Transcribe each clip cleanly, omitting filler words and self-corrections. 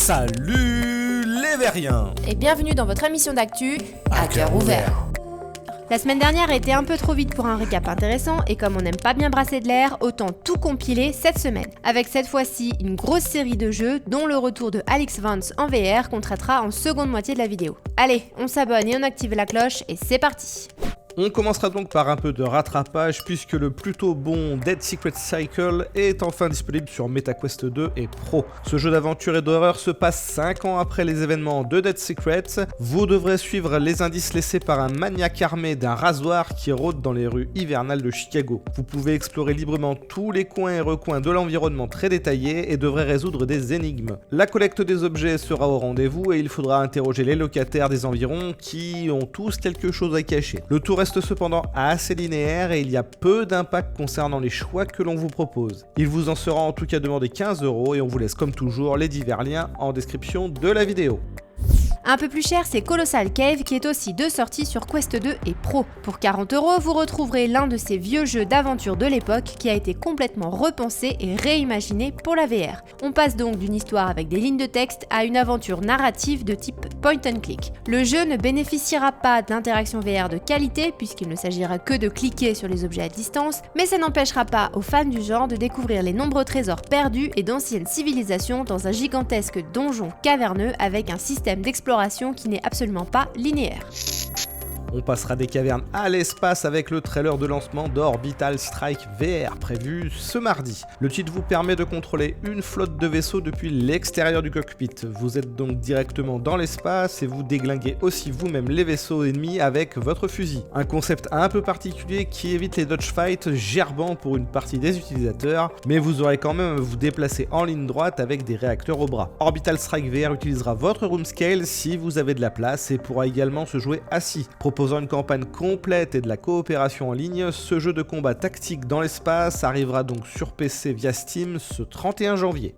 Salut les Veriens Et bienvenue dans votre émission d'actu à cœur ouvert. La semaine dernière a été un peu trop vite pour un récap intéressant et comme on n'aime pas bien brasser de l'air, autant tout compiler cette semaine. Avec cette fois-ci une grosse série de jeux dont le retour de Alyx Vance en VR qu'on traitera en seconde moitié de la vidéo. Allez, on s'abonne et on active la cloche et c'est parti. On commencera donc par un peu de rattrapage puisque le plutôt bon Dead Secret Cycle est enfin disponible sur MetaQuest 2 et Pro. Ce jeu d'aventure et d'horreur se passe 5 ans après les événements de Dead Secret. Vous devrez suivre les indices laissés par un maniaque armé d'un rasoir qui rôde dans les rues hivernales de Chicago. Vous pouvez explorer librement tous les coins et recoins de l'environnement très détaillé et devrez résoudre des énigmes. La collecte des objets sera au rendez-vous et il faudra interroger les locataires des environs qui ont tous quelque chose à cacher. Le tout reste cependant assez linéaire et il y a peu d'impact concernant les choix que l'on vous propose. Il vous en sera en tout cas demandé 15 € et on vous laisse comme toujours les divers liens en description de la vidéo. Un peu plus cher, c'est Colossal Cave qui est aussi de sortie sur Quest 2 et Pro. Pour 40 €, vous retrouverez l'un de ces vieux jeux d'aventure de l'époque qui a été complètement repensé et réimaginé pour la VR. On passe donc d'une histoire avec des lignes de texte à une aventure narrative de type point and click. Le jeu ne bénéficiera pas d'interaction VR de qualité puisqu'il ne s'agira que de cliquer sur les objets à distance, mais ça n'empêchera pas aux fans du genre de découvrir les nombreux trésors perdus et d'anciennes civilisations dans un gigantesque donjon caverneux avec un système d'exploration qui n'est absolument pas linéaire. On passera des cavernes à l'espace avec le trailer de lancement d'Orbital Strike VR prévu ce mardi. Le titre vous permet de contrôler une flotte de vaisseaux depuis l'extérieur du cockpit. Vous êtes donc directement dans l'espace et vous déglinguez aussi vous-même les vaisseaux ennemis avec votre fusil. Un concept un peu particulier qui évite les dodgefights gerbants pour une partie des utilisateurs, mais vous aurez quand même à vous déplacer en ligne droite avec des réacteurs au bras. Orbital Strike VR utilisera votre room scale si vous avez de la place et pourra également se jouer assis. Proposant une campagne complète et de la coopération en ligne, ce jeu de combat tactique dans l'espace arrivera donc sur PC via Steam ce 31 janvier.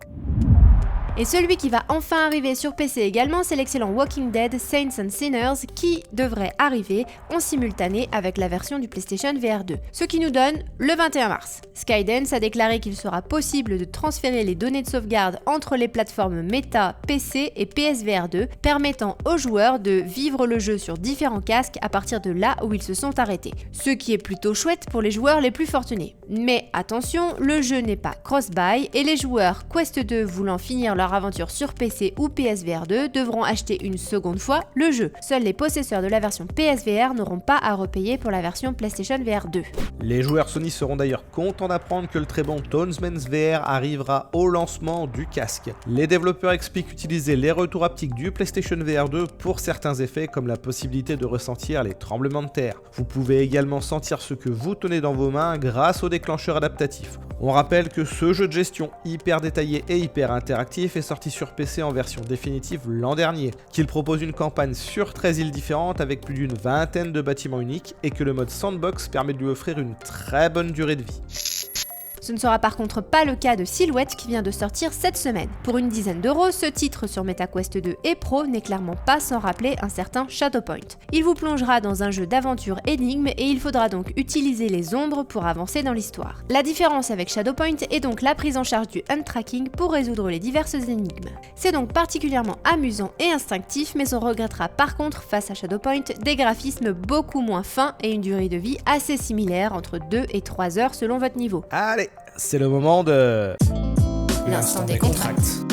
Et celui qui va enfin arriver sur PC également, c'est l'excellent Walking Dead Saints and Sinners qui devrait arriver en simultané avec la version du PlayStation VR 2. Ce qui nous donne le 21 mars. Skydance a déclaré qu'il sera possible de transférer les données de sauvegarde entre les plateformes Meta, PC et PSVR 2, permettant aux joueurs de vivre le jeu sur différents casques à partir de là où ils se sont arrêtés. Ce qui est plutôt chouette pour les joueurs les plus fortunés. Mais attention, le jeu n'est pas cross-buy et les joueurs Quest 2 voulant finir leur aventure sur PC ou PSVR 2 devront acheter une seconde fois le jeu. Seuls les possesseurs de la version PSVR n'auront pas à repayer pour la version PlayStation VR 2. Les joueurs Sony seront d'ailleurs contents d'apprendre que le très bon Tonesman's VR arrivera au lancement du casque. Les développeurs expliquent utiliser les retours haptiques du PlayStation VR 2 pour certains effets comme la possibilité de ressentir les tremblements de terre. Vous pouvez également sentir ce que vous tenez dans vos mains grâce au déclencheur adaptatif. On rappelle que ce jeu de gestion hyper détaillé et hyper interactif est sorti sur PC en version définitive l'an dernier, qu'il propose une campagne sur 13 îles différentes avec plus d'une vingtaine de bâtiments uniques et que le mode Sandbox permet de lui offrir une très bonne durée de vie. Ce ne sera par contre pas le cas de Silhouette qui vient de sortir cette semaine. Pour une dizaine d'euros, ce titre sur MetaQuest 2 et Pro n'est clairement pas sans rappeler un certain Shadowpoint. Il vous plongera dans un jeu d'aventure énigme et il faudra donc utiliser les ombres pour avancer dans l'histoire. La différence avec Shadowpoint est donc la prise en charge du hand tracking pour résoudre les diverses énigmes. C'est donc particulièrement amusant et instinctif, mais on regrettera par contre face à Shadowpoint des graphismes beaucoup moins fins et une durée de vie assez similaire entre 2 et 3 heures selon votre niveau. Allez, c'est le moment de... L'instant des contracts.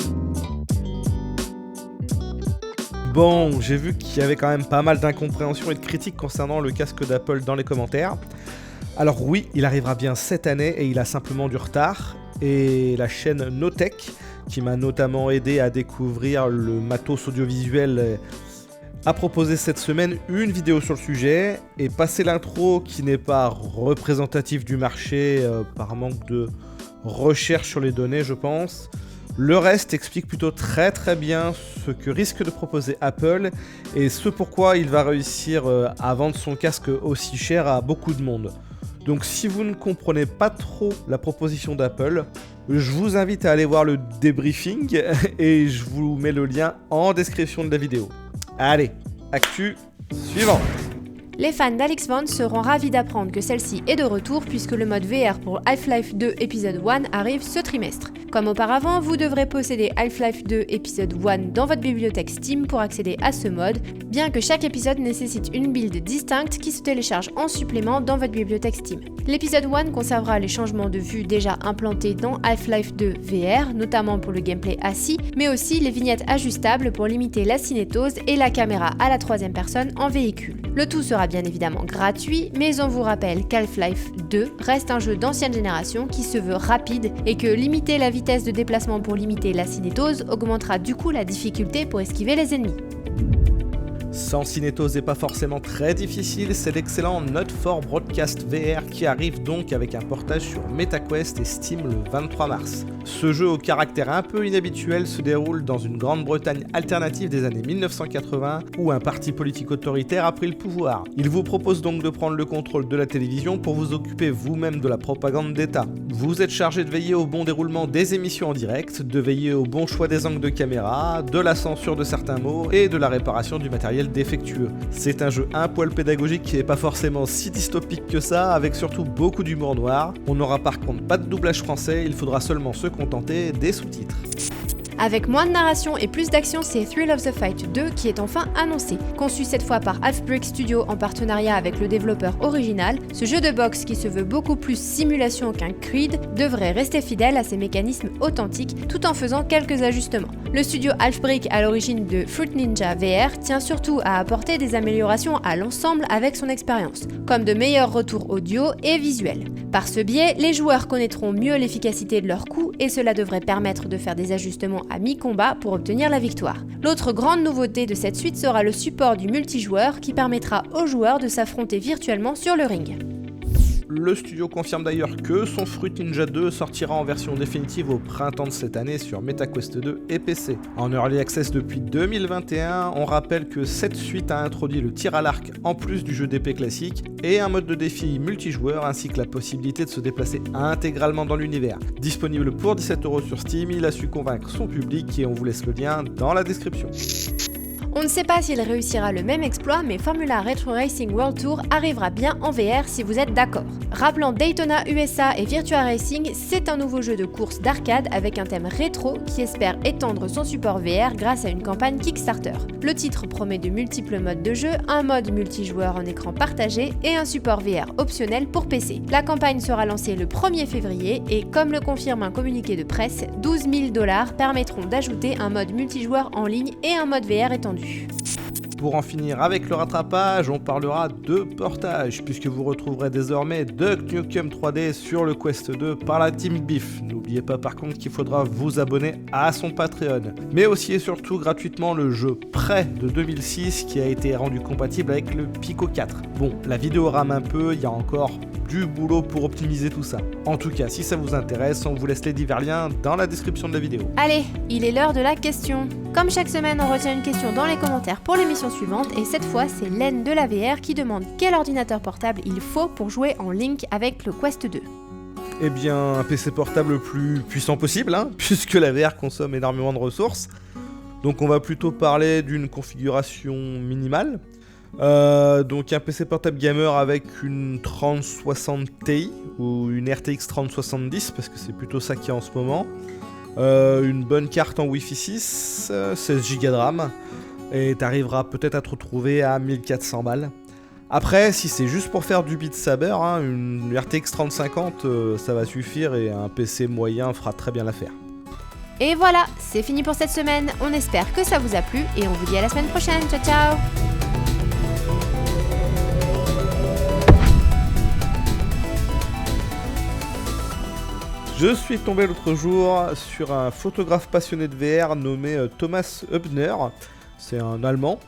Bon, j'ai vu qu'il y avait quand même pas mal d'incompréhension et de critiques concernant le casque d'Apple dans les commentaires. Alors oui, il arrivera bien cette année et il a simplement du retard. Et la chaîne Notech, qui m'a notamment aidé à découvrir le matos audiovisuel, a proposé cette semaine une vidéo sur le sujet. Et passé l'intro qui n'est pas représentative du marché par manque de recherche sur les données, je pense, le reste explique plutôt très bien ce que risque de proposer Apple et ce pourquoi il va réussir à vendre son casque aussi cher à beaucoup de monde. Donc si vous ne comprenez pas trop la proposition d'Apple, je vous invite à aller voir le débriefing et je vous mets le lien en description de la vidéo. Allez, actu suivant. Les fans d'Alyx Vance seront ravis d'apprendre que celle-ci est de retour puisque le mode VR pour Half-Life 2 épisode 1 arrive ce trimestre. Comme auparavant, vous devrez posséder Half-Life 2 épisode 1 dans votre bibliothèque Steam pour accéder à ce mode, bien que chaque épisode nécessite une build distincte qui se télécharge en supplément dans votre bibliothèque Steam. L'épisode 1 conservera les changements de vue déjà implantés dans Half-Life 2 VR, notamment pour le gameplay assis, mais aussi les vignettes ajustables pour limiter la cinétose et la caméra à la troisième personne en véhicule. Le tout sera bien évidemment gratuit, mais on vous rappelle qu'Half-Life 2 reste un jeu d'ancienne génération qui se veut rapide et que limiter la vitesse de déplacement pour limiter la cinétose augmentera du coup la difficulté pour esquiver les ennemis. Sans cinétose et pas forcément très difficile, c'est l'excellent Not For Broadcast VR qui arrive donc avec un portage sur MetaQuest et Steam le 23 mars. Ce jeu au caractère un peu inhabituel se déroule dans une Grande-Bretagne alternative des années 1980 où un parti politique autoritaire a pris le pouvoir. Il vous propose donc de prendre le contrôle de la télévision pour vous occuper vous-même de la propagande d'État. Vous êtes chargé de veiller au bon déroulement des émissions en direct, de veiller au bon choix des angles de caméra, de la censure de certains mots et de la réparation du matériel défectueux. C'est un jeu un poil pédagogique qui n'est pas forcément si dystopique que ça, avec surtout beaucoup d'humour noir. On n'aura par contre pas de doublage français, il faudra seulement se contenter des sous-titres. Avec moins de narration et plus d'action, c'est Thrill of the Fight 2 qui est enfin annoncé. Conçu cette fois par Halfbrick Studio en partenariat avec le développeur original, ce jeu de boxe qui se veut beaucoup plus simulation qu'un Creed devrait rester fidèle à ses mécanismes authentiques tout en faisant quelques ajustements. Le studio Halfbrick à l'origine de Fruit Ninja VR tient surtout à apporter des améliorations à l'ensemble avec son expérience, comme de meilleurs retours audio et visuels. Par ce biais, les joueurs connaîtront mieux l'efficacité de leurs coups et cela devrait permettre de faire des ajustements à mi-combat pour obtenir la victoire. L'autre grande nouveauté de cette suite sera le support du multijoueur qui permettra aux joueurs de s'affronter virtuellement sur le ring. Le studio confirme d'ailleurs que son Fruit Ninja 2 sortira en version définitive au printemps de cette année sur MetaQuest 2 et PC. En Early Access depuis 2021, on rappelle que cette suite a introduit le tir à l'arc en plus du jeu d'épée classique et un mode de défi multijoueur ainsi que la possibilité de se déplacer intégralement dans l'univers. Disponible pour 17€ sur Steam, il a su convaincre son public et on vous laisse le lien dans la description. On ne sait pas s'il réussira le même exploit, mais Formula Retro Racing World Tour arrivera bien en VR si vous êtes d'accord. Rappelant Daytona USA et Virtua Racing, c'est un nouveau jeu de course d'arcade avec un thème rétro qui espère étendre son support VR grâce à une campagne Kickstarter. Le titre promet de multiples modes de jeu, un mode multijoueur en écran partagé et un support VR optionnel pour PC. La campagne sera lancée le 1er février et comme le confirme un communiqué de presse, 12 000$ permettront d'ajouter un mode multijoueur en ligne et un mode VR étendu. Pour en finir avec le rattrapage, on parlera de portage, puisque vous retrouverez désormais Duck Nukem 3D sur le Quest 2 par la Team Beef. N'oubliez pas par contre qu'il faudra vous abonner à son Patreon. Mais aussi et surtout gratuitement le jeu Prêt de 2006 qui a été rendu compatible avec le Pico 4. Bon, la vidéo rame un peu, il y a encore du boulot pour optimiser tout ça. En tout cas, si ça vous intéresse, on vous laisse les divers liens dans la description de la vidéo. Allez, il est l'heure de la question. Comme chaque semaine, on retient une question dans les commentaires pour l'émission suivante et cette fois, c'est Len de la VR qui demande quel ordinateur portable il faut pour jouer en Link avec le Quest 2. Eh bien, un PC portable le plus puissant possible, puisque la VR consomme énormément de ressources. Donc on va plutôt parler d'une configuration minimale. Donc un PC portable gamer avec une 3060 Ti ou une RTX 3070 parce que c'est plutôt ça qu'il y a en ce moment. Une bonne carte en Wi-Fi 6, 16 Go de RAM et t'arriveras peut-être à te retrouver à 1400 balles. Après, si c'est juste pour faire du Beat Saber, une RTX 3050 ça va suffire et un PC moyen fera très bien l'affaire. Et voilà, c'est fini pour cette semaine. On espère que ça vous a plu et on vous dit à la semaine prochaine. Ciao ciao. Je suis tombé l'autre jour sur un photographe passionné de VR nommé Thomas Hübner, c'est un Allemand,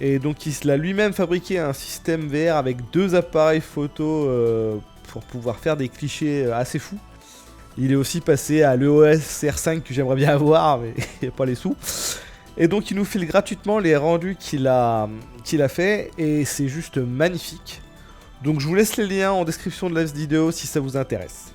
et donc il a lui-même fabriqué un système VR avec 2 appareils photo pour pouvoir faire des clichés assez fous. Il est aussi passé à l'EOS R5 que j'aimerais bien avoir, mais il n'y a pas les sous. Et donc il nous file gratuitement les rendus qu'il a fait, et c'est juste magnifique. Donc je vous laisse les liens en description de la vidéo si ça vous intéresse.